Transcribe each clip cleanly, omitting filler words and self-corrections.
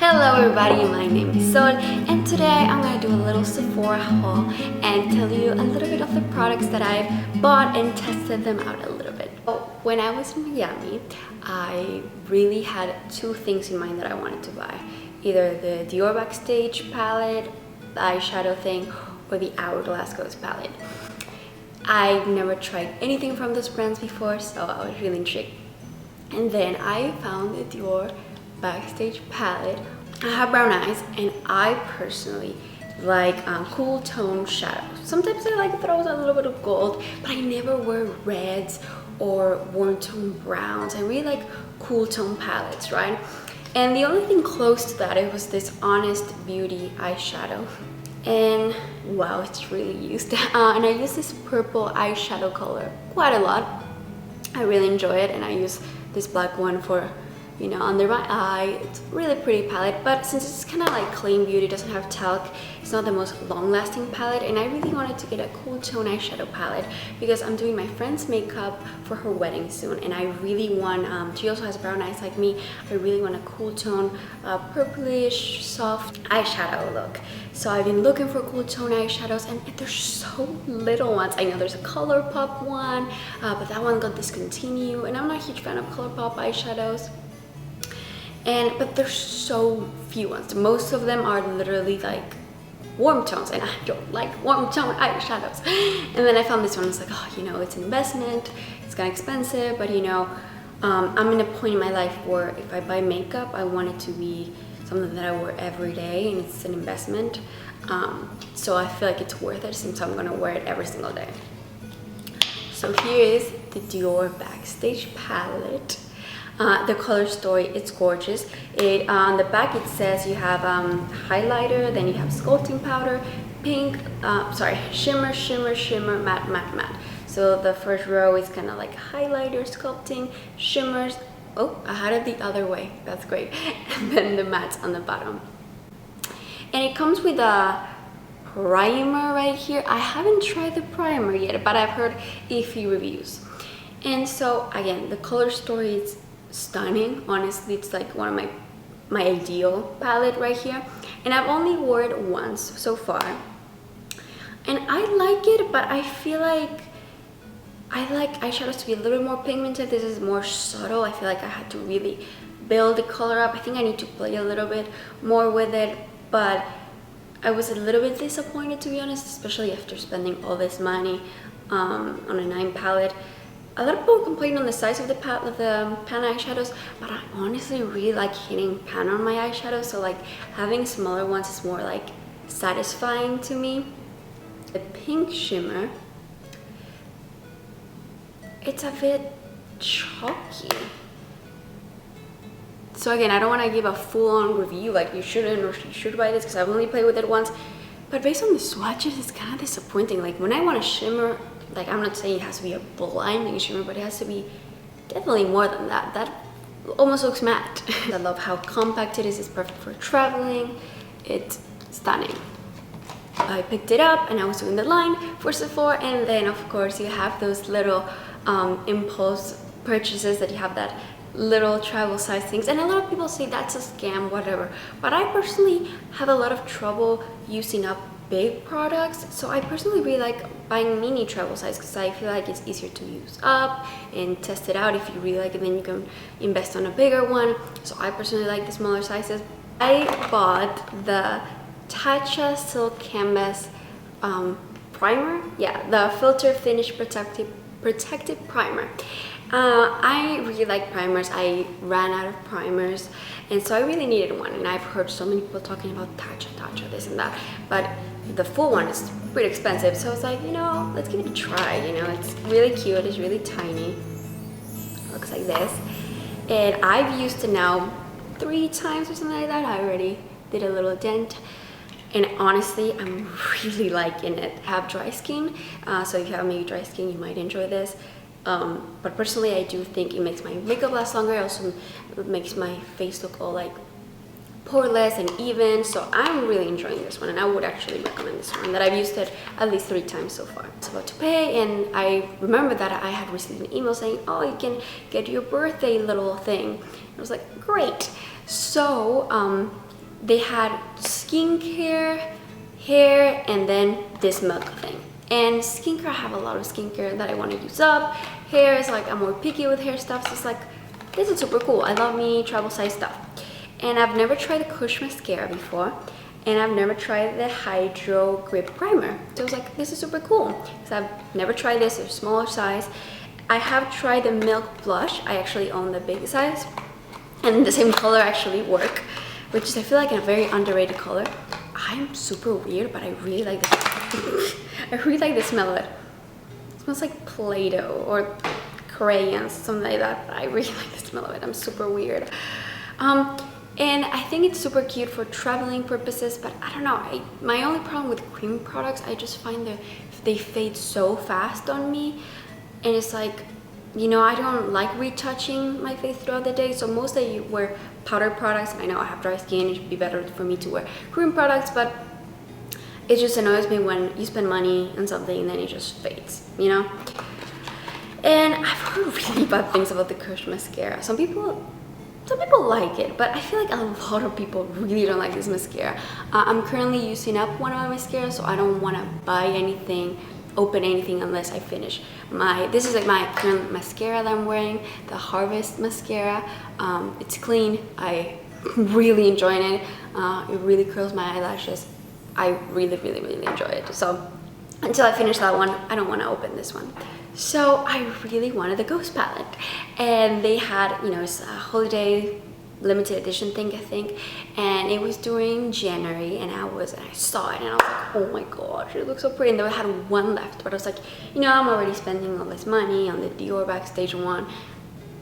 Hello everybody, my name is Sol and today I'm going to do a little Sephora haul and tell you a little bit of the products that I've bought and tested them out a little bit. So, when I was in Miami, I really had two things in mind that I wanted to buy. Either the Dior Backstage palette, the eyeshadow thing, or the Hourglass Ghost palette. I've never tried anything from those brands before, so I was really intrigued. And then I found the Dior Backstage palette. I have brown eyes and I personally like cool tone shadows. Sometimes I like throws a little bit of gold, but I never wear reds or warm tone browns. I really like cool tone palettes, right? And the only thing close to that, it was this Honest Beauty eyeshadow. And wow, it's really used. And I use this purple eyeshadow color quite a lot. I really enjoy it, and I use this black one for, you know, under my eye. It's a really pretty palette, but since it's kind of like clean beauty, doesn't have talc, it's not the most long-lasting palette, and I really wanted to get a cool tone eyeshadow palette because I'm doing my friend's makeup for her wedding soon, and I really want, she also has brown eyes like me, I really want a cool tone, purplish, soft eyeshadow look. So I've been looking for cool tone eyeshadows, and there's so little ones. I know there's a ColourPop one, but that one got discontinued, and I'm not a huge fan of ColourPop eyeshadows. But there's so few ones. Most of them are literally like warm tones, and I don't like warm tone eyeshadows. And then I found this one. I was like, oh, you know, it's an investment. It's kind of expensive, but you know, I'm in a point in my life where if I buy makeup, I want it to be something that I wear every day, and it's an investment. So I feel like it's worth it since I'm gonna wear it every single day. So here is the Dior Backstage palette. The color story, it's gorgeous. On the back it says you have highlighter, then you have sculpting powder, pink, shimmer, shimmer, shimmer, matte, matte, matte. So the first row is kind of like highlighter, sculpting, shimmers. Oh, I had it the other way. That's great. And then the mattes on the bottom. And it comes with a primer right here. I haven't tried the primer yet, but I've heard a few reviews. And so again, the color story is stunning. Honestly, it's like one of my ideal palette right here, and I've only worn it once so far, and I like it, but I feel like I like eyeshadows to be a little bit more pigmented. This is more subtle. I feel like I had to really build the color up. I think I need to play a little bit more with it, but I was a little bit disappointed, to be honest, especially after spending all this money on a 9 palette. A lot of people complain on the size of the pan eyeshadows, but I honestly really like hitting pan on my eyeshadows, so like having smaller ones is more like satisfying to me. The pink shimmer, it's a bit chalky. So again, I don't want to give a full-on review like you shouldn't or you should buy this because I've only played with it once, but based on the swatches, it's kind of disappointing. Like when I want a shimmer, like I'm not saying it has to be a blinding shimmer, but it has to be definitely more than that. That almost looks matte. I love how compact it is. It's perfect for traveling. It's stunning. I picked it up and I was doing the line for Sephora, and then of course you have those little impulse purchases that you have that little travel size things, and a lot of people say that's a scam, whatever, but I personally have a lot of trouble using up big products, so I personally really like buying mini travel size because I feel like it's easier to use up and test it out. If you really like it, then you can invest on a bigger one. So I personally like the smaller sizes. I bought the Tatcha Silk Canvas primer, yeah, the filter finish protective primer. I really like primers. I ran out of primers, and so I really needed one, and I've heard so many people talking about Tatcha, this and that, but the full one is pretty expensive, so I was like, you know, let's give it a try. You know, it's really cute, it's really tiny, it looks like this, and I've used it now 3 times or something like that. I already did a little dent, and honestly, I'm really liking it. I have dry skin, so if you have maybe dry skin, you might enjoy this. But personally, I do think it makes my makeup last longer. It also makes my face look all like poreless and even, so I'm really enjoying this one, and I would actually recommend this one that I've used it at least 3 times so far. It's about to pay, and I remember that I had received an email saying, oh, you can get your birthday little thing. I was like, great. So they had skincare, hair, and then this milk thing. And skincare, I have a lot of skincare that I want to use up. Hair is like, I'm more picky with hair stuff, so it's like, this is super cool. I love me travel size stuff. And I've never tried the Kush mascara before, and I've never tried the Hydro Grip Primer. So I was like, this is super cool, because I've never tried this, it's a smaller size. I have tried the Milk Blush. I actually own the big size, and the same color actually work, which is, I feel like, a very underrated color. I'm super weird, but I really like this. I really like the smell of it. It smells like Play-Doh or crayons, something like that. But I really like the smell of it. I'm super weird. And I think it's super cute for traveling purposes, but I don't know. My only problem with cream products, I just find that they fade so fast on me. And it's like, you know, I don't like retouching my face throughout the day, so mostly I wear powder products. I know I have dry skin, it should be better for me to wear cream products, but it just annoys me when you spend money on something and then it just fades, you know? And I've heard really bad things about the Kush mascara. Some people like it, but I feel like a lot of people really don't like this mascara. I'm currently using up one of my mascaras, so I don't want to buy anything, open anything unless I finish this is like my current mascara that I'm wearing, the Harvest mascara. It's clean. I really enjoying it. It really curls my eyelashes. I really enjoy it. So until I finish that one, I don't want to open this one. So I really wanted the Ghost palette, and they had, you know, it's a holiday limited edition thing, I think, and it was during January, and I saw it and I was like, oh my gosh, it looks so pretty. And they had one left, but I was like, you know, I'm already spending all this money on the Dior Backstage one.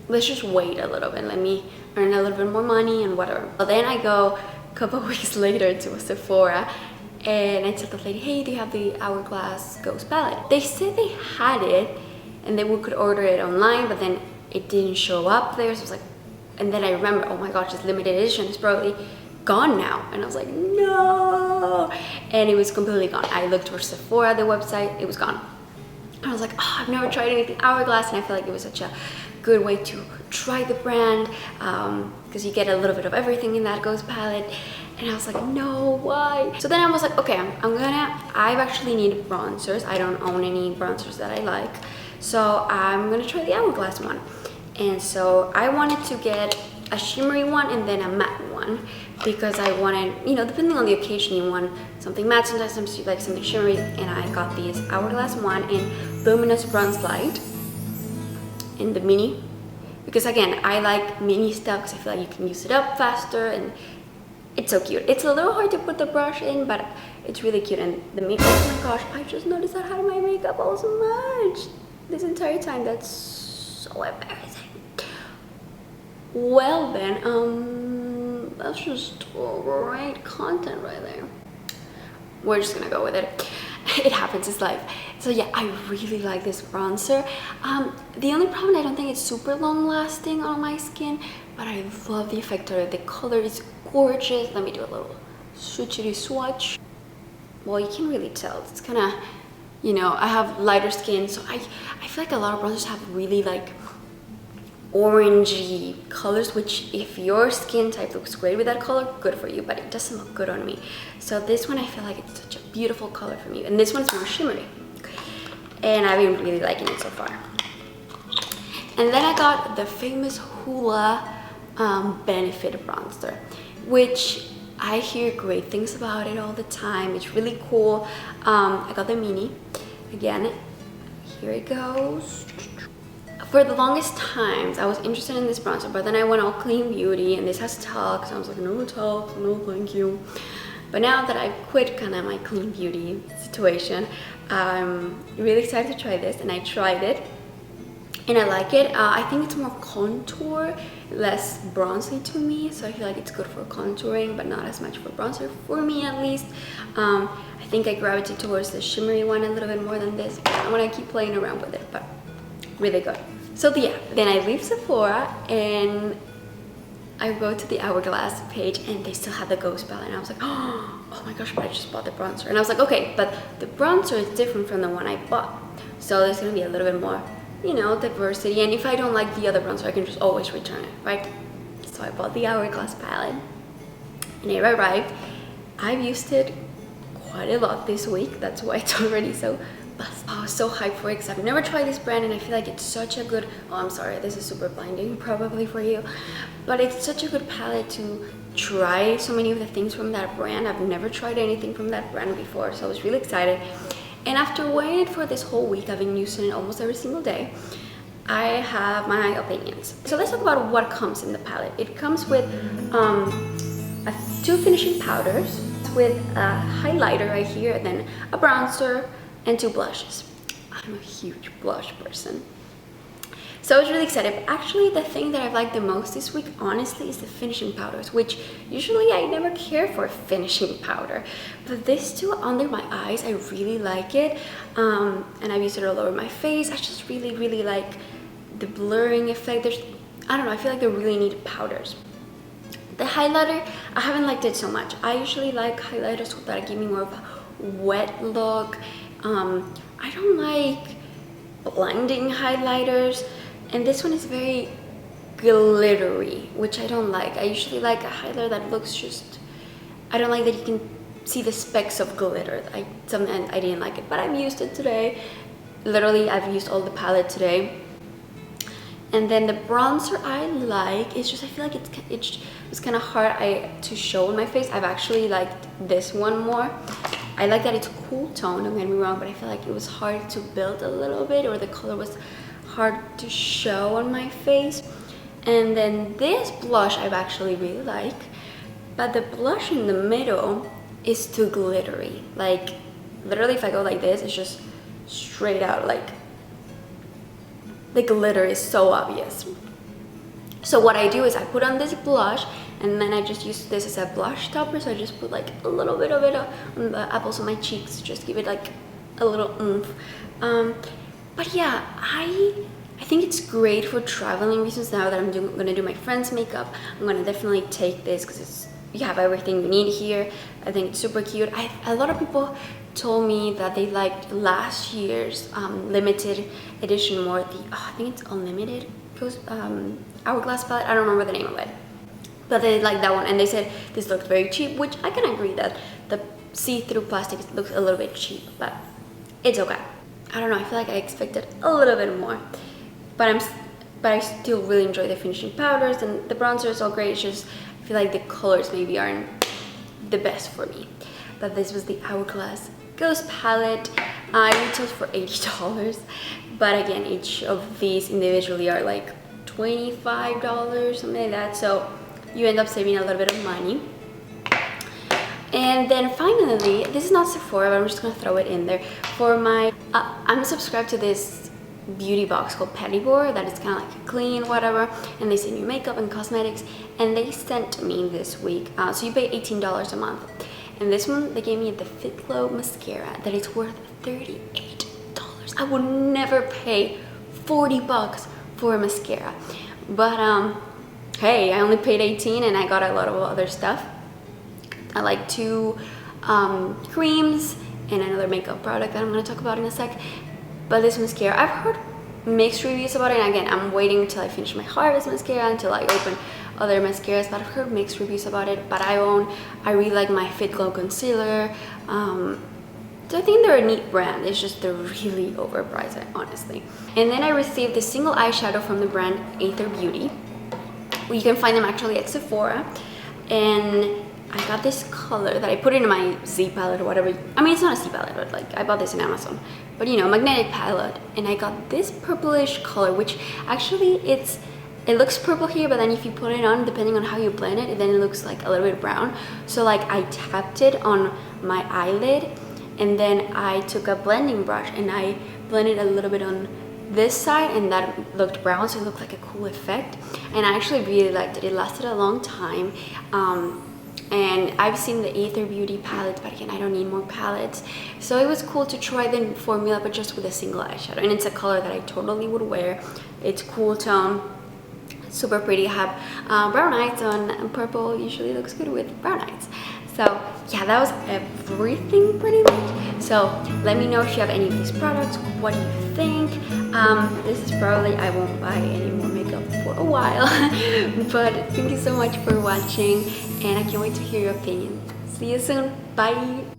Let's just wait a little bit. Let me earn a little bit more money and whatever. But then I go a couple weeks later to a Sephora, and I told the lady, hey, do you have the Hourglass Ghost palette? They said they had it and then we could order it online, but then it didn't show up there. So I was like, and then I remember, oh my gosh, it's limited edition, it's probably gone now. And I was like, no. And it was completely gone. I looked for Sephora, the website, it was gone. I was like, oh, I've never tried anything Hourglass, and I feel like it was such a good way to try the brand, because you get a little bit of everything in that Ghost palette. And I was like, no, why? So then I was like, okay, I've actually need bronzers. I don't own any bronzers that I like, so I'm gonna try the Hourglass one. And so I wanted to get a shimmery one and then a matte one, because I wanted, you know, depending on the occasion, you want something matte, sometimes you like something shimmery. And I got this Hourglass one in Luminous Bronze Light in the mini, because again, I like mini stuff because I feel like you can use it up faster, and it's so cute. It's a little hard to put the brush in, but it's really cute. And the makeup, oh my gosh, I just noticed I had my makeup all so much this entire time. That's so embarrassing. Well then, that's just great content right there. We're just gonna go with it. It happens, it's life. So yeah, I really like this bronzer. The only problem, I don't think it's super long lasting on my skin, but I love the effect of it. The color is gorgeous. Let me do a little switchity swatch. Well, you can really tell. It's kind of, you know, I have lighter skin, so I feel like a lot of bronzers have really like orangey colors, which if your skin type looks great with that color, good for you, but it doesn't look good on me. So this one, I feel like it's such a beautiful color for me, and this one's more shimmery, and I've been really liking it so far. And then I got the famous Hoola Benefit bronzer, which I hear great things about it all the time. It's really cool. I got the mini. Again, here it goes. For the longest times, I was interested in this bronzer, but then I went all clean beauty, and this has talc, so I was like, no talc, no thank you. But now that I've quit kind of my clean beauty situation, I'm really excited to try this, and I tried it, and I like it. I think it's more contour, less bronzy to me, so I feel like it's good for contouring, but not as much for bronzer, for me at least. I think I gravitate towards the shimmery one a little bit more than this, but I want to keep playing around with it, but really good. So yeah, then I leave Sephora and I go to the Hourglass page, and they still have the Ghost palette, and I was like, oh my gosh, but I just bought the bronzer. And I was like, okay, but the bronzer is different from the one I bought, so there's gonna be a little bit more, you know, diversity, and if I don't like the other bronzer, I can just always return it, right? So I bought the Hourglass palette, and it arrived. I've used it quite a lot this week. That's why it's already so buzzed. I was so hyped for it because I've never tried this brand, and I feel like it's such a good, oh, I'm sorry, this is super blinding probably for you, but it's such a good palette to try so many of the things from that brand. I've never tried anything from that brand before, so I was really excited. And after wearing it for this whole week, I've been using it almost every single day. I have my opinions. So let's talk about what comes in the palette. It comes with 2 finishing powders, with a highlighter right here, and then a bronzer and 2 blushes. I'm a huge blush person, so I was really excited. But actually, the thing that I've liked the most this week, honestly, is the finishing powders, which usually I never care for finishing powder, but this two under my eyes, I really like it, and I've used it all over my face. I just really like the blurring effect. I don't know, I feel like they're really neat powders. The highlighter, I haven't liked it so much. I usually like highlighters that give me more of a wet look. I don't like blending highlighters, and this one is very glittery, which I don't like. I usually like a highlighter that looks just, I don't like that you can see the specks of glitter. Sometimes I didn't like it, but I've used it today. Literally, I've used all the palette today. And then the bronzer I like, it's just, I feel like it's kind of hard to show on my face. I've actually liked this one more. I like that it's cool tone, don't get me wrong, but I feel like it was hard to build a little bit, or the color was hard to show on my face. And then this blush I've actually really like, but the blush in the middle is too glittery. Like, literally if I go like this, it's just straight out, like, the glitter is so obvious. So what I do is I put on this blush, and then I just use this as a blush topper. So I just put like a little bit of it on the apples of my cheeks, just give it like a little oomph. But yeah, I think it's great for traveling reasons. Now that I'm gonna do my friend's makeup, I'm gonna definitely take this because you have everything you need here. I think it's super cute. A lot of people told me that they liked last year's limited edition more. I think it's unlimited Hourglass palette. I don't remember the name of it, but they liked that one, and they said this looked very cheap, which I can agree that the see-through plastic looks a little bit cheap, but it's okay. I don't know, I feel like I expected a little bit more, but I still really enjoy the finishing powders, and the bronzer is all great. It's just I feel like the colors maybe aren't the best for me. But this was the Hourglass Ghost palette. I retailed for $80, but again, each of these individually are like $25, something like that, so you end up saving a little bit of money. And then finally, this is not Sephora, but I'm just gonna throw it in there. For my, I'm subscribed to this beauty box called Board that is kind of like clean, whatever, and they send you makeup and cosmetics, and they sent me this week, so you pay $18 a month. And this one, they gave me the Fit Glow mascara that is worth $38. I would never pay 40 bucks for a mascara, but hey, I only paid 18 and I got a lot of other stuff. I like 2 creams and another makeup product that I'm going to talk about in a sec. But this mascara, I've heard mixed reviews about it, and again, I'm waiting until I finish my Harvest mascara until I open other mascaras, but I've heard mixed reviews about it. But I really like my Fit Glow concealer. So I think they're a neat brand. It's just they're really overpriced, honestly. And then I received this single eyeshadow from the brand Aether Beauty. You can find them actually at Sephora, and I got this color that I put into my Z palette or whatever. I mean, it's not a Z palette, but like I bought this in Amazon, but you know, magnetic palette, and I got this purplish color, which actually it looks purple here, but then if you put it on, depending on how you blend it, then it looks like a little bit brown. So like I tapped it on my eyelid, and then I took a blending brush and I blended a little bit on this side, and that looked brown, so it looked like a cool effect, and I actually really liked it. It lasted a long time. And I've seen the Aether Beauty palette, but again, I don't need more palettes. So it was cool to try the formula, but just with a single eyeshadow. And it's a color that I totally would wear. It's cool tone, super pretty. I have brown eyes on, and purple usually looks good with brown eyes. So yeah, that was everything pretty much. So let me know if you have any of these products. What do you think? This is probably, I won't buy any more makeup for a while. But thank you so much for watching, and I can't wait to hear your opinion. See you soon. Bye.